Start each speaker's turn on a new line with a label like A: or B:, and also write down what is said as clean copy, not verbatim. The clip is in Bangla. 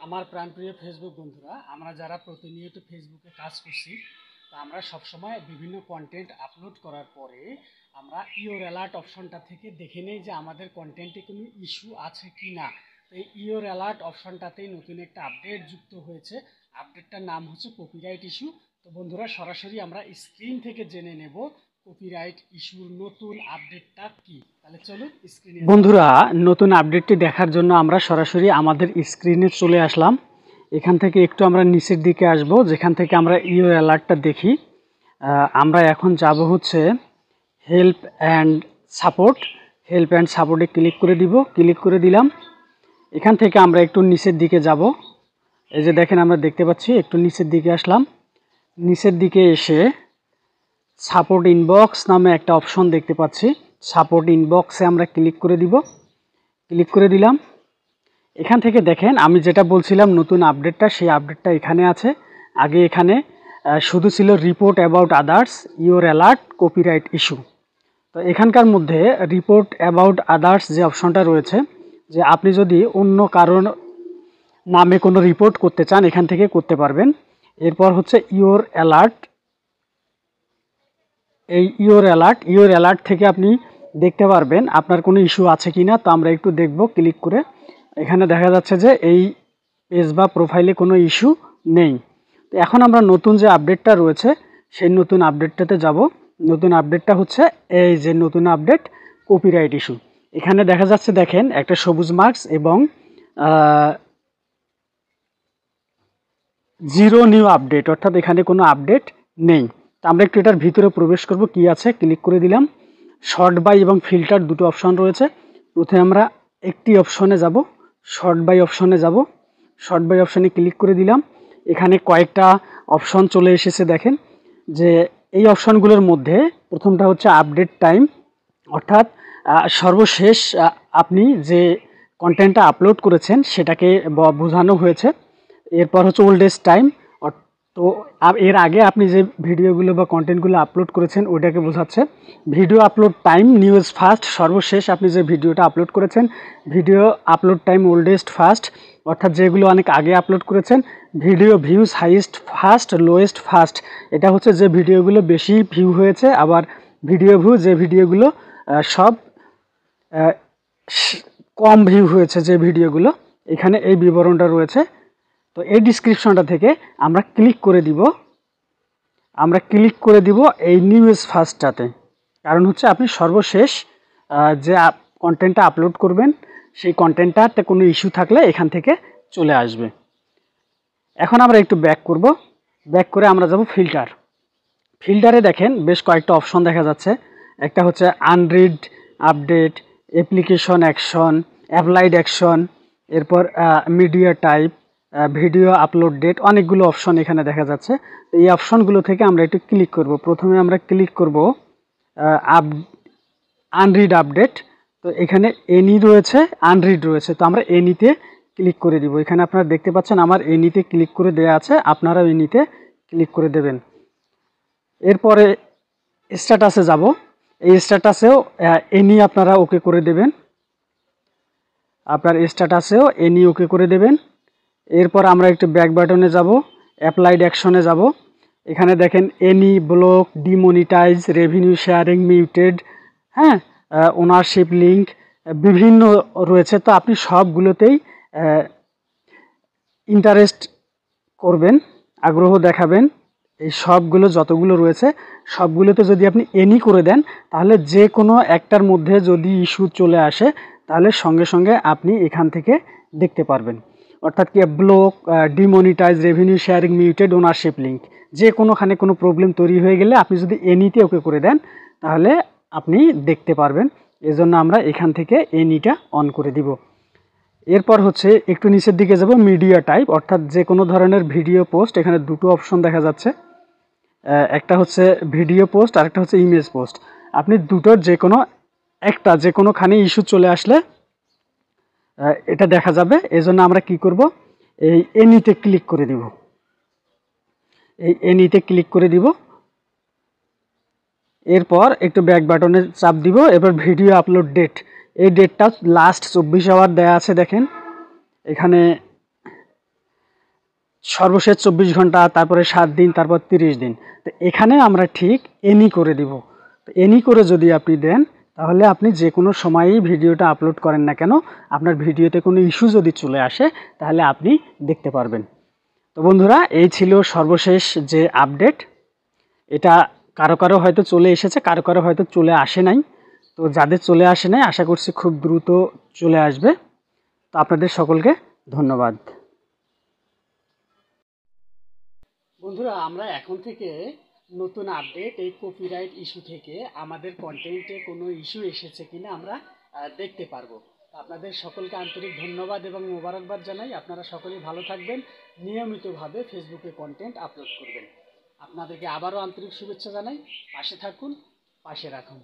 A: আমার প্রাণপ্রিয় ফেসবুক বন্ধুরা, আমরা যারা প্রতিনিয়ত ফেসবুকে কাজ করছি, তা আমরা সবসময় বিভিন্ন কন্টেন্ট আপলোড করার পরে আমরা ইওর অ্যালার্ট অপশনটা থেকে দেখে নেই যে আমাদের কন্টেন্টে কোনো ইস্যু আছে কি না। তো এই ইওর অ্যালার্ট অপশনটাতেই নতুন একটা আপডেট যুক্ত হয়েছে। আপডেটটার নাম হচ্ছে কপিরাইট ইস্যু। তো বন্ধুরা, সরাসরি আমরা স্ক্রিন থেকে জেনে নেব কপিরাইট ইস্যুর নতুন আপডেটটা কি। তাহলে চলুন স্ক্রিনে। বন্ধুরা, নতুন আপডেটটি দেখার জন্য আমরা সরাসরি আমাদের স্ক্রিনে চলে আসলাম। এখান থেকে একটু আমরা নিচের দিকে আসব, যেখান থেকে আমরা ইওর অ্যালার্টটা দেখি। আমরা এখন যাব হচ্ছে help and support. Help and সাপোর্টে ক্লিক করে দিব। ক্লিক করে দিলাম। এখান থেকে আমরা একটু নিচের দিকে যাব। এই যে দেখেন, আমরা দেখতে পাচ্ছি একটু নিচের দিকে আসলাম। নিচের দিকে এসে সাপোর্ট ইনবক্স নামে একটা অপশন দেখতে পাচ্ছি। সাপোর্ট ইনবক্সে আমরা ক্লিক করে দিব। ক্লিক করে দিলাম। এখান থেকে দেখেন, আমি যেটা বলছিলাম নতুন আপডেটটা, সেই আপডেটটা এখানে আছে। আগে এখানে শুধু ছিল report about others your alert copyright issue. তো এখানকার মধ্যে রিপোর্ট অ্যাবাউট আদার্স যে অপশনটা রয়েছে, যে আপনি যদি অন্য কারণ নামে কোনো রিপোর্ট করতে চান, এখান থেকে করতে পারবেন। এরপর হচ্ছে ইওর অ্যালার্ট। এই ইওর অ্যালার্ট থেকে আপনি দেখতে পারবেন আপনার কোনো ইস্যু আছে কি না। তো আমরা একটু দেখব ক্লিক করে। এখানে দেখা যাচ্ছে যে এই পেজ বা প্রোফাইলে কোনো ইস্যু নেই। তো এখন আমরা নতুন যে আপডেটটা রয়েছে, সেই নতুন আপডেটটাতে যাব। নতুন আপডেটটা হচ্ছে এই যে নতুন আপডেট কপিরাইট ইস্যু। এখানে দেখা যাচ্ছে, দেখেন, একটা সবুজ মার্কস এবং 0 নিউ আপডেট, অর্থাৎ এখানে কোনো আপডেট নেই। তো আমরা একটু এটার ভিতরে প্রবেশ করব, কি আছে। ক্লিক করে দিলাম। শর্ট বাই এবং ফিল্টার দুটো অপশন রয়েছে। প্রথমে আমরা একটি অপশনে যাব, শর্ট বাই অপশনে যাব। শর্ট বাই অপশনে ক্লিক করে দিলাম। এখানে কয়েকটা অপশন চলে এসেছে। দেখেন যে এই অপশনগুলোর মধ্যে প্রথমটা হচ্ছে আপডেট টাইম, অর্থাৎ সর্বশেষ আপনি যে কন্টেন্টটা আপলোড করেছেন সেটাকে বোঝানো হয়েছে। এরপর হচ্ছে ওল্ডেস্ট টাইম, তো এর আগে আপনি যে ভিডিওগুলো বা কন্টেন্টগুলো আপলোড করেছেন ওইটাকে বোঝাচ্ছে। Video upload time news first, সর্বশেষ আপনি যে ভিডিওটা আপলোড করেছেন। Video upload time oldest first, অর্থাৎ যেগুলো অনেক আগে আপলোড করেছেন। Video views highest first, lowest first, এটা হচ্ছে যে ভিডিওগুলো বেশি ভিউ হয়েছে। আবার ভিডিও ভিউ যে ভিডিওগুলো সব কম ভিউ হয়েছে যে ভিডিওগুলো, এখানে এই বিবরণটা রয়েছে। তো এই ডিসক্রিপশনটা থেকে আমরা ক্লিক করে দিব এই নিউজ ফার্স্টটাতে। কারণ হচ্ছে আপনি সর্বশেষ যে কন্টেন্টটা আপলোড করবেন, সেই কন্টেন্টটাতে কোনো ইস্যু থাকলে এখান থেকে চলে আসবে। এখন আমরা একটু ব্যাক করব। ব্যাক করে আমরা যাব ফিল্টার। ফিল্টারে দেখেন বেশ কয়েকটা অপশন দেখা যাচ্ছে। একটা হচ্ছে unread update, application action, applied action, এরপর media type, video upload date, অনেকগুলো অপশন এখানে দেখা যাচ্ছে। এই অপশনগুলো থেকে আমরা একটু ক্লিক করব। প্রথমে আমরা ক্লিক করব আনরিড আপডেট। তো এখানে এনি রয়েছে, আনরিড রয়েছে। তো আমরা এনিতে ক্লিক করে দিব। এখানে আপনারা দেখতে পাচ্ছেন আমার এনিতে ক্লিক করে দেওয়া আছে, আপনারাও এনিতে ক্লিক করে দেবেন। এরপরে স্ট্যাটাসে যাব। এই স্ট্যাটাসেও এনি আপনারা ওকে করে দেবেন। আপনার স্ট্যাটাসেও এনি ওকে করে দেবেন। এরপর আমরা একটু ব্যাক বাটনে যাব, অ্যাপ্লাইড অ্যাকশনে যাব। এখানে দেখেন any block, demonetise, revenue sharing muted, হ্যাঁ, ওনারশিপ লিঙ্ক, বিভিন্ন রয়েছে। তো আপনি সবগুলোতেই ইন্টারেস্ট করবেন, আগ্রহ দেখাবেন। এই সবগুলো যতগুলো রয়েছে সবগুলোতে যদি আপনি এনি করে দেন, তাহলে যে কোনো একটার মধ্যে যদি ইস্যু চলে আসে, তাহলে সঙ্গে সঙ্গে আপনি এখান থেকে দেখতে পারবেন। অর্থাৎ কি, block, demonetise, revenue sharing muted, ownership link, যে কোনোখানে কোনো প্রবলেম তৈরি হয়ে গেলে আপনি যদি এনিতে ওকে করে দেন, তাহলে আপনি দেখতে পারবেন। এজন্য আমরা এখান থেকে এনিটা অন করে দিব। এরপর হচ্ছে একটু নিচের দিকে যাব, মিডিয়া টাইপ, অর্থাৎ যে কোনো ধরনের ভিডিও পোস্ট। এখানে দুটো অপশন দেখা যাচ্ছে, একটা হচ্ছে ভিডিও পোস্ট আর একটা হচ্ছে ইমেজ পোস্ট। আপনি দুটোর যে কোনোখানে ইস্যু চলে আসলে এটা দেখা যাবে। এজন্য আমরা কি করব, এই এনিতে ক্লিক করে দিব। এই এনিতে ক্লিক করে দিব। এরপর একটু ব্যাক বাটনে চাপ দিব। এবার ভিডিও আপলোড ডেট, এই ডেটটা লাস্ট 24 আওয়ার দেওয়া আছে। দেখেন এখানে সর্বশেষ 24 ঘন্টা, তারপরে 7 দিন, তারপর 30 দিন। তো এখানে আমরা ঠিক এনি করে দিব। তো এনি করে যদি আপনি দেন, তাহলে আপনি যে কোনো সময়ই ভিডিওটা আপলোড করেন না কেন, আপনার ভিডিওতে কোনো ইস্যু যদি চলে আসে তাহলে আপনি দেখতে পারবেন। তো বন্ধুরা, এই ছিল সর্বশেষ যে আপডেট। এটা কারো কারো হয়তো চলে এসেছে, কারো কারো হয়তো চলে আসে নাই। তো যাদের চলে আসে নাই, আশা করছি খুব দ্রুত চলে আসবে। তো আপনাদের সকলকে ধন্যবাদ। বন্ধুরা, আমরা এখন থেকে নতুন আপডেট এই কপিরাইট ইস্যু থেকে আমাদের কন্টেন্টে কোনো ইস্যু এসেছে কিনা আমরা দেখতে পারবো। আপনাদের সকলকে আন্তরিক ধন্যবাদ এবং মোবারকবাদ জানাই। আপনারা সকলেই ভালো থাকবেন, নিয়মিতভাবে ফেসবুকে কন্টেন্ট আপলোড করবেন। আপনাদেরকে আবারও আন্তরিক শুভেচ্ছা জানাই। পাশে থাকুন, পাশে রাখুন।